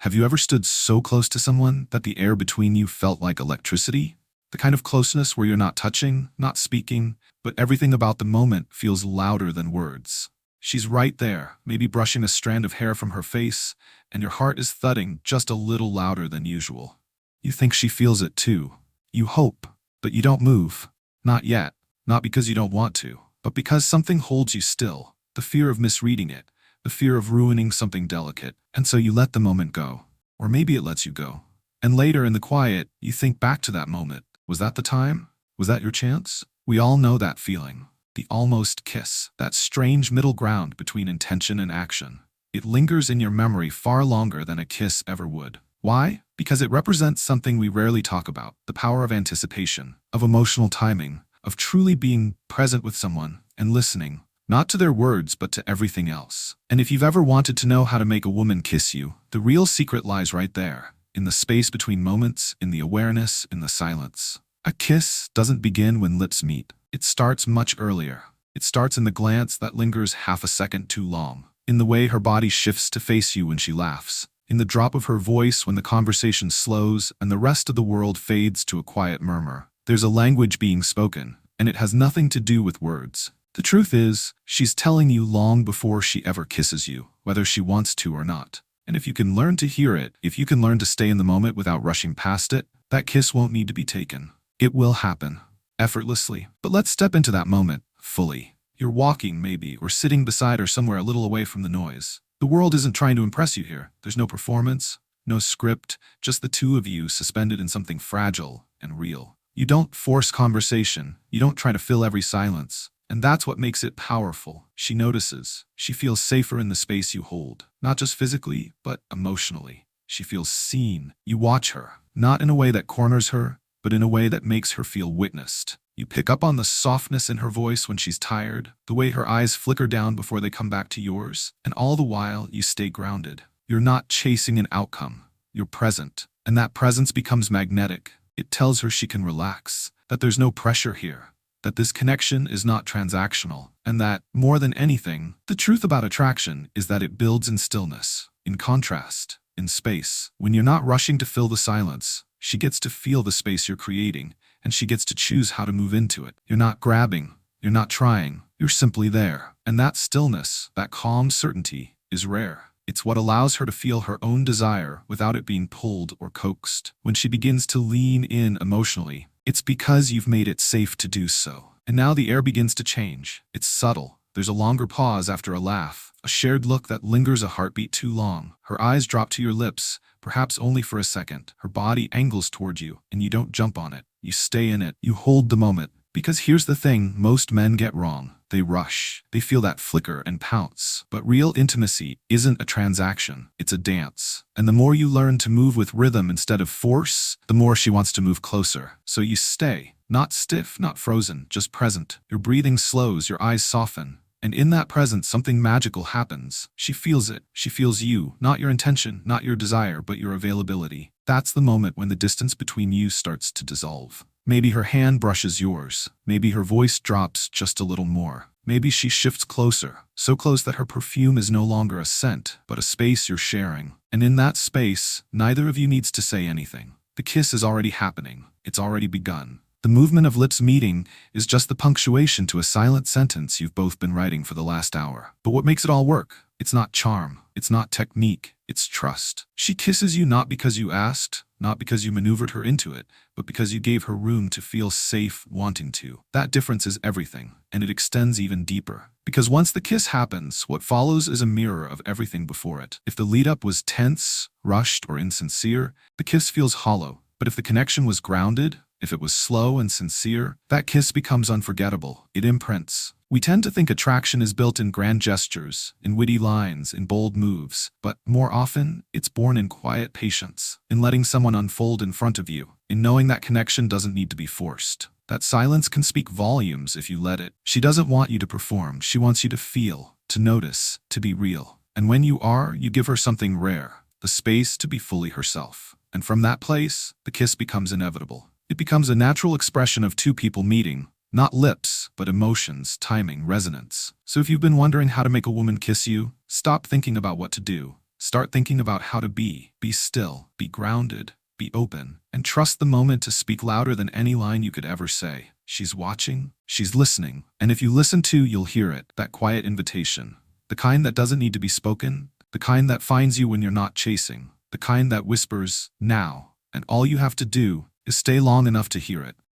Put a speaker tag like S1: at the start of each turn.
S1: Have you ever stood so close to someone that the air between you felt like electricity? The kind of closeness where you're not touching, not speaking, but everything about the moment feels louder than words. She's right there, maybe brushing a strand of hair from her face, and your heart is thudding just a little louder than usual. You think she feels it too. You hope, but you don't move. Not yet. Not because you don't want to, but because something holds you still. The fear of misreading it, the fear of ruining something delicate, and so you let the moment go. Or maybe it lets you go. And later in the quiet, you think back to that moment. Was that the time? Was that your chance? We all know that feeling. The almost kiss, that strange middle ground between intention and action. It lingers in your memory far longer than a kiss ever would. Why? Because it represents something we rarely talk about, the power of anticipation, of emotional timing, of truly being present with someone and listening, not to their words but to everything else. And if you've ever wanted to know how to make a woman kiss you, the real secret lies right there, in the space between moments, in the awareness, in the silence. A kiss doesn't begin when lips meet. It starts much earlier. It starts in the glance that lingers half a second too long, in the way her body shifts to face you when she laughs, in the drop of her voice when the conversation slows and the rest of the world fades to a quiet murmur. There's a language being spoken, and it has nothing to do with words. The truth is, she's telling you long before she ever kisses you, whether she wants to or not. And if you can learn to hear it, if you can learn to stay in the moment without rushing past it, that kiss won't need to be taken. It will happen, effortlessly. But let's step into that moment, fully. You're walking, maybe, or sitting beside her somewhere a little away from the noise. The world isn't trying to impress you here. There's no performance, no script, just the two of you suspended in something fragile and real. You don't force conversation. You don't try to fill every silence. And that's what makes it powerful. She notices. She feels safer in the space you hold. Not just physically, but emotionally. She feels seen. You watch her, not in a way that corners her, but in a way that makes her feel witnessed. You pick up on the softness in her voice when she's tired, the way her eyes flicker down before they come back to yours, and all the while you stay grounded. You're not chasing an outcome. You're present. And that presence becomes magnetic. It tells her she can relax, that there's no pressure here, that this connection is not transactional, and that, more than anything, the truth about attraction is that it builds in stillness, in contrast, in space. When you're not rushing to fill the silence, she gets to feel the space you're creating, and she gets to choose how to move into it. You're not grabbing, you're not trying, you're simply there. And that stillness, that calm certainty, is rare. It's what allows her to feel her own desire without it being pulled or coaxed. When she begins to lean in emotionally, it's because you've made it safe to do so. And now the air begins to change. It's subtle. There's a longer pause after a laugh, a shared look that lingers a heartbeat too long. Her eyes drop to your lips, perhaps only for a second. Her body angles toward you, and you don't jump on it. You stay in it. You hold the moment. Because here's the thing most men get wrong. They rush. They feel that flicker and pounce. But real intimacy isn't a transaction. It's a dance. And the more you learn to move with rhythm instead of force, the more she wants to move closer. So you stay. Not stiff, not frozen, just present. Your breathing slows, your eyes soften. And in that presence, something magical happens. She feels it. She feels you. Not your intention, not your desire, but your availability. That's the moment when the distance between you starts to dissolve. Maybe her hand brushes yours. Maybe her voice drops just a little more. Maybe she shifts closer, so close that her perfume is no longer a scent, but a space you're sharing. And in that space, neither of you needs to say anything. The kiss is already happening. It's already begun. The movement of lips meeting is just the punctuation to a silent sentence you've both been writing for the last hour. But what makes it all work? It's not charm. It's not technique. It's trust. She kisses you not because you asked, not because you maneuvered her into it, but because you gave her room to feel safe wanting to. That difference is everything, and it extends even deeper. Because once the kiss happens, what follows is a mirror of everything before it. If the lead-up was tense, rushed, or insincere, the kiss feels hollow. But if the connection was grounded, if it was slow and sincere, that kiss becomes unforgettable. It imprints. We tend to think attraction is built in grand gestures, in witty lines, in bold moves, but more often, it's born in quiet patience, in letting someone unfold in front of you, in knowing that connection doesn't need to be forced. That silence can speak volumes if you let it. She doesn't want you to perform. She wants you to feel, to notice, to be real. And when you are, you give her something rare, the space to be fully herself. And from that place, the kiss becomes inevitable. It becomes a natural expression of two people meeting, not lips, but emotions, timing, resonance. So if you've been wondering how to make a woman kiss you, stop thinking about what to do. Start thinking about how to be still, be grounded, be open, and trust the moment to speak louder than any line you could ever say. She's watching, she's listening, and if you listen too, you'll hear it, that quiet invitation. The kind that doesn't need to be spoken, the kind that finds you when you're not chasing, the kind that whispers, now, and all you have to do is stay long enough to hear it.